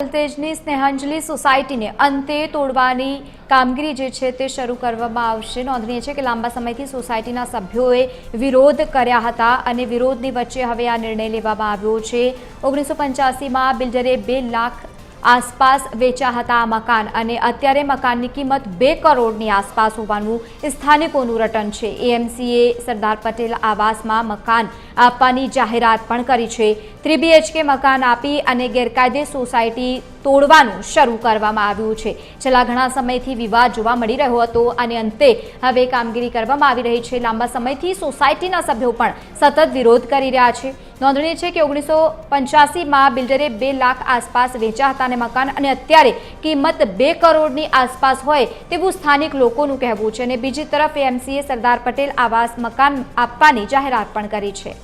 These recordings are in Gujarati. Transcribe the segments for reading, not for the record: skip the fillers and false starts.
થલતેજની સ્નેહાંજલિ સોસાયટીને અંતે તોડવાની કામગીરી જે છે તે શરૂ કરવામાં આવશે। નોંધનીય છે કે લાંબા સમયથી સોસાયટીના સભ્યોએ વિરોધ કર્યા હતા અને વિરોધની વચ્ચે હવે આ નિર્ણય લેવામાં આવ્યો છે। 1985માં બિલ્ડરે 2 લાખ આસપાસ વેચ્યા હતા આ મકાન અને અત્યારે મકાનની કિંમત 2 કરોડની આસપાસ હોવાનું સ્થાનિકોનું રટણ છે। એએમસીએ સરદાર પટેલ આવાસમાં મકાન આપવાની જાહેરાત પણ કરી છે। 3 BHK મકાન આપી અને ગેરકાયદે સોસાયટી તોડવાનું શરૂ કરવામાં આવ્યું છે। છેલ્લા ઘણા સમયથી વિવાદ જોવા મળી રહ્યો હતો અને અંતે હવે કામગીરી કરવામાં આવી રહી છે। લાંબા સમયથી સોસાયટીના સભ્યો પણ સતત વિરોધ કરી રહ્યા છે। નોંધનીય છે કે 1985માં બિલ્ડરે 2 લાખ આસપાસ વેચ્યા હતા અને મકાન અને અત્યારે કિંમત 2 કરોડની આસપાસ હોય તેવું સ્થાનિક લોકોનું કહેવું છે અને બીજી તરફ એએમસીએ સરદાર પટેલ આવાસ મકાન આપવાની જાહેરાત પણ કરી છે।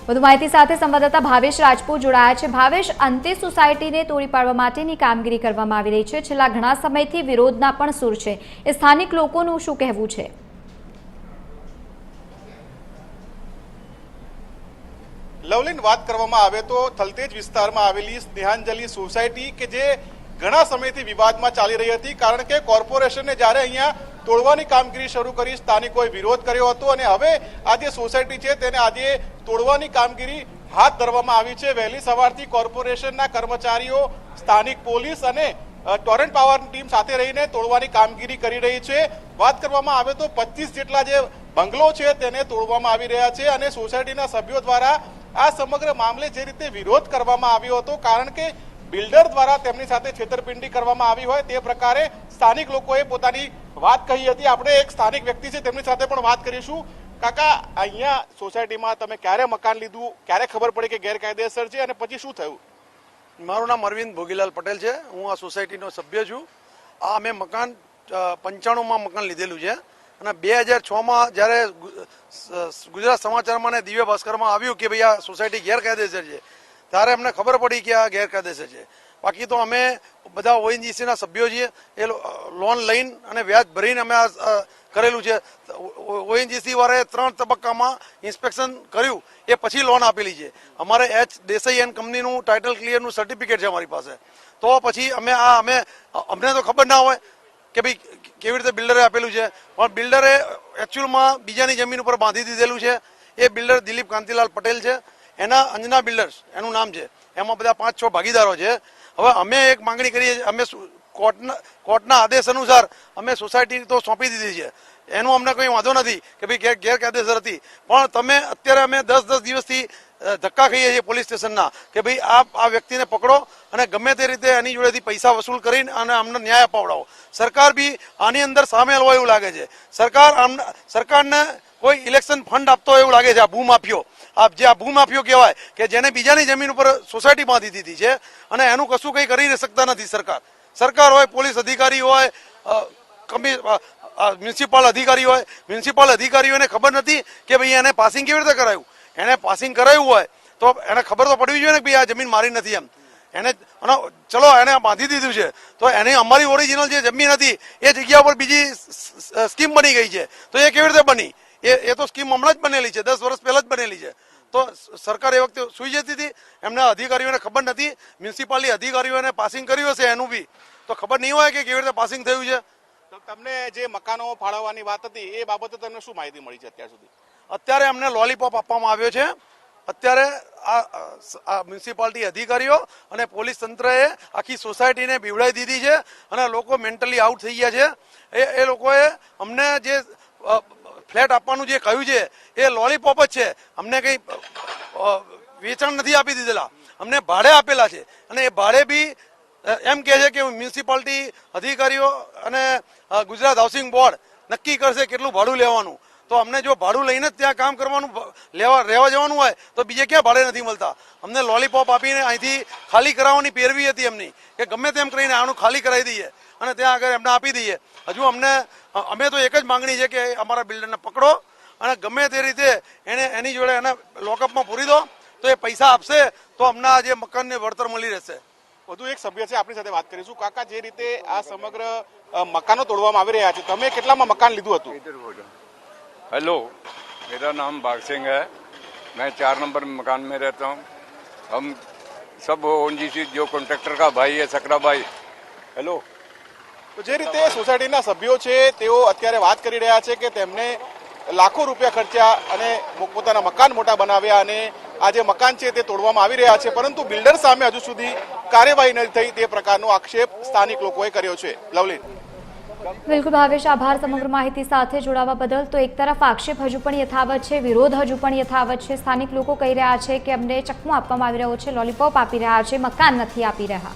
વધુ માહિતી સાથે સંવાદદાતા ભાવેશ રાજપૂત જોડાયા છે। ભાવેશ, અંતે સોસાયટીને તોડી પાડવા માટેની કામગીરી કરવામાં આવી રહી છે। છેલ્લા ઘણા સમયથી વિરોધના પણ સૂર છે, એ સ્થાનિક લોકોનું શું કહેવું છે? લવલીન વાત કરવામાં આવે તો થલતેજ વિસ્તારમાં આવેલી સ્નેહાંજલિ સોસાયટી કે જે ઘણા સમયથી વિવાદમાં ચાલી રહી હતી, કારણ કે કોર્પોરેશને જ્યારે અહીંયા તોડવાની કામગીરી શરૂ કરી સ્થાનિકોએ વિરોધ કર્યો હતો અને હવે આ જે સોસાયટી છે તેને આજે તોડવાની કામગીરી હાથ ધરવામાં આવી છે। વહેલી સવારથી કોર્પોરેશનના કર્મચારીઓ, સ્થાનિક પોલીસ અને ટોરેન્ટ પાવરની ટીમ સાથે રહીને તોડવાની કામગીરી કરી રહી છે। વાત કરવામાં આવે તો 25 જેટલા જે બંગલો છે તેને તોડવામાં આવી રહ્યા છે અને સોસાયટીના સભ્યો દ્વારા આ સમગ્ર મામલે જે રીતે વિરોધ કરવામાં આવ્યો હતો, કારણ કે બિલ્ડર દ્વારા તેમની સાથે છેતરપિંડી કરવામાં આવી હોય તે પ્રકારે સ્થાનિક લોકોએ પોતાની વાત કહી હતી। આપણે એક સ્થાનિક વ્યક્તિ છે તેમની સાથે પણ વાત કરીશું। કાકા, અહીંયા સોસાયટીમાં તમે ક્યારે મકાન લીધું, ક્યારે ખબર પડી કે ગેરકાયદેસર છે અને પછી શું થયું? મારું નામ અરવિંદ ભોગીલાલ પટેલ છે। હું આ સોસાયટીનો સભ્ય છું। આ અમે મકાન 95માં મકાન લીધેલું છે અને 2006માં જ્યારે ગુજરાત સમાચારમાં અને દિવ્ય ભાસ્કરમાં આવ્યું કે ભાઈ આ સોસાયટી ગેરકાયદેસર છે, ત્યારે અમને ખબર પડી કે આ ગેરકાયદેસર છે। બાકી તો અમે બધા ઓએનજીસીના સભ્યો છીએ, એ લોન લઈને અને વ્યાજ ભરીને અમે આ કરેલું છે। ઓએનજીસી વાળાએ 3 તબક્કામાં ઇન્સ્પેક્શન કર્યું, એ પછી લોન આપેલી છે। અમારે એચ દેસાઈ એન્ડ કંપનીનું ટાઇટલ ક્લિયરનું સર્ટિફિકેટ છે અમારી પાસે। તો પછી અમને તો ખબર ના હોય કે ભાઈ કેવી રીતે બિલ્ડરે આપેલું છે, પણ બિલ્ડરે એકચ્યુઅલમાં બીજાની જમીન ઉપર બાંધી દીધેલું છે। એ બિલ્ડર દિલીપ કાંતિલાલ પટેલ છે, એના અંજના બિલ્ડર્સ એનું નામ છે। એમાં બધા 5-6 ભાગીદારો છે। હવે અમે એક માંગણી કરીએ, અમે કોર્ટના આદેશ અનુસાર અમે સોસાયટી તો સોંપી દીધી છે, એનું અમને કોઈ વાંધો નથી કે ભાઈ ગેરકાયદેસર હતી, પણ તમે અત્યારે અમે 10 દિવસથી ધક્કા ખાઈએ છીએ પોલીસ સ્ટેશનના કે ભાઈ આ વ્યક્તિને પકડો અને ગમે તે રીતે એની જોડેથી પૈસા વસૂલ કરીને અને અમને ન્યાય અપાવડાવો। સરકાર બી આની અંદર સામેલ હોય એવું લાગે છે। સરકારને કોઈ ઇલેક્શન ફંડ આપતો હોય એવું લાગે છે। આ ભૂમાફિયો, આ ભૂમાફિયો કહેવાય કે જેને બીજાની જમીન ઉપર સોસાયટી બાંધી દીધી છે અને એનું કશું કંઈ કરી શકતા નથી સરકાર હોય, પોલીસ અધિકારી હોય, મ્યુનિસિપલ અધિકારી હોય, મ્યુનિસિપલ અધિકારીઓને ખબર નથી કે ભાઈ એને પાસિંગ કેવી રીતે કરાયું। એને પાસિંગ કરાયું હોય તો એને ખબર તો પડવી જોઈએ ને કે ભાઈ આ જમીન મારી નથી એમ। ચલો એને બાંધી દીધું છે તો એને અમારી ઓરિજિનલ જે જમીન હતી એ જગ્યા પર બીજી સ્કીમ બની ગઈ છે, તો એ કેવી રીતે બની? એ તો સ્કીમ હમણાં જ બનેલી છે, 10 વર્ષ પહેલા જ બનેલી છે। તો સરકાર એ વખતે સુઈ જતી હતી, એમના અધિકારીઓને ખબર નથી। મ્યુનિસિપાલિટી અધિકારીઓને પાસિંગ કર્યું હશે એનું બી તો ખબર નહીં હોય કે કેવી રીતે પાસિંગ થયું છે। તો તમને જે મકાનો ફાળવવાની વાત હતી એ બાબતે તમને શું માહિતી મળી છે અત્યાર સુધી? અત્યારે અમને લોલીપોપ આપવામાં આવ્યો છે। અત્યારે આ મ્યુનિસિપાલિટી અધિકારીઓ અને પોલીસ તંત્રએ આખી સોસાયટીને બીવડાવી દીધી છે અને લોકો મેન્ટલી આઉટ થઈ ગયા છે। એ લોકોએ અમને જે ફ્લેટ આપવાનું જે કહ્યું છે એ લોલીપોપ જ છે। અમને કંઈ વેચાણ નથી આપી દીધેલા, અમને ભાડે આપેલા છે અને એ ભાડે બી એમ કહે છે કે મ્યુનિસિપાલિટી અધિકારીઓ અને ગુજરાત હાઉસિંગ બોર્ડ નક્કી કરશે કેટલું ભાડું લેવાનું। તો અમને જો ભાડું લઈને જ ત્યાં કામ કરવાનું રહેવા જવાનું હોય તો બીજે ક્યાં ભાડે નથી મળતા। અમને લોલીપોપ આપીને અહીંથી ખાલી કરાવવાની પેરવી હતી એમની કે ગમે તેમ કરીને આનું ખાલી કરાવી દઈએ અને ત્યાં આગળ એમને આપી દઈએ। હજુ અમે તો એક જ માંગણી છે કે અમારા બિલ્ડરને પકડો અને ગમે તે રીતે એની જોડે એને લોકઅપમાં પૂરી દો, તો એ પૈસા આપશે તો અમને આ જે મકાનને વળતર મળી રહેશે। વધુ એક સભ્ય છે, આપણી સાથે વાત કરીશું। કાકા, જે રીતે આ સમગ્ર મકાનો તોડવામાં આવી રહ્યા છે, તમે કેટલામાં મકાન લીધું હતું? हेलो, मेरा नाम भाग सिंह है। मैं 4 नंबर मकान में रहता हूँ। हम सब ओएनजीसी जो कॉन्ट्रेक्टर का भाई है सकरा भाई, हेलो। તો જે રીતે સોસાયટીના સભ્યો છે તેઓ અત્યારે વાત કરી રહ્યા છે કે તેમને લાખો રૂપિયા ખર્ચ્યા અને પોતાના મકાન મોટા બનાવ્યા અને આ જે મકાન છે તે તોડવામાં આવી રહ્યા છે, પરંતુ બિલ્ડર સામે હજુ સુધી કાર્યવાહી નથી થઈ તે પ્રકારનો આક્ષેપ સ્થાનિક લોકોએ કર્યો છે. લવલીન. બિલકુલ ભાવેશ, આભાર સમગ્ર માહિતી સાથે જોડાવા બદલ. તો એક તરફ આક્ષેપ હજુ પણ યથાવત છે, વિરોધ હજુ પણ યથાવત છે. સ્થાનિક લોકો કહી રહ્યા છે કે અમને ચકમો આપવામાં આવી રહ્યો છે, લોલીપોપ આપી રહ્યા છે, મકાન નથી આપી રહ્યા.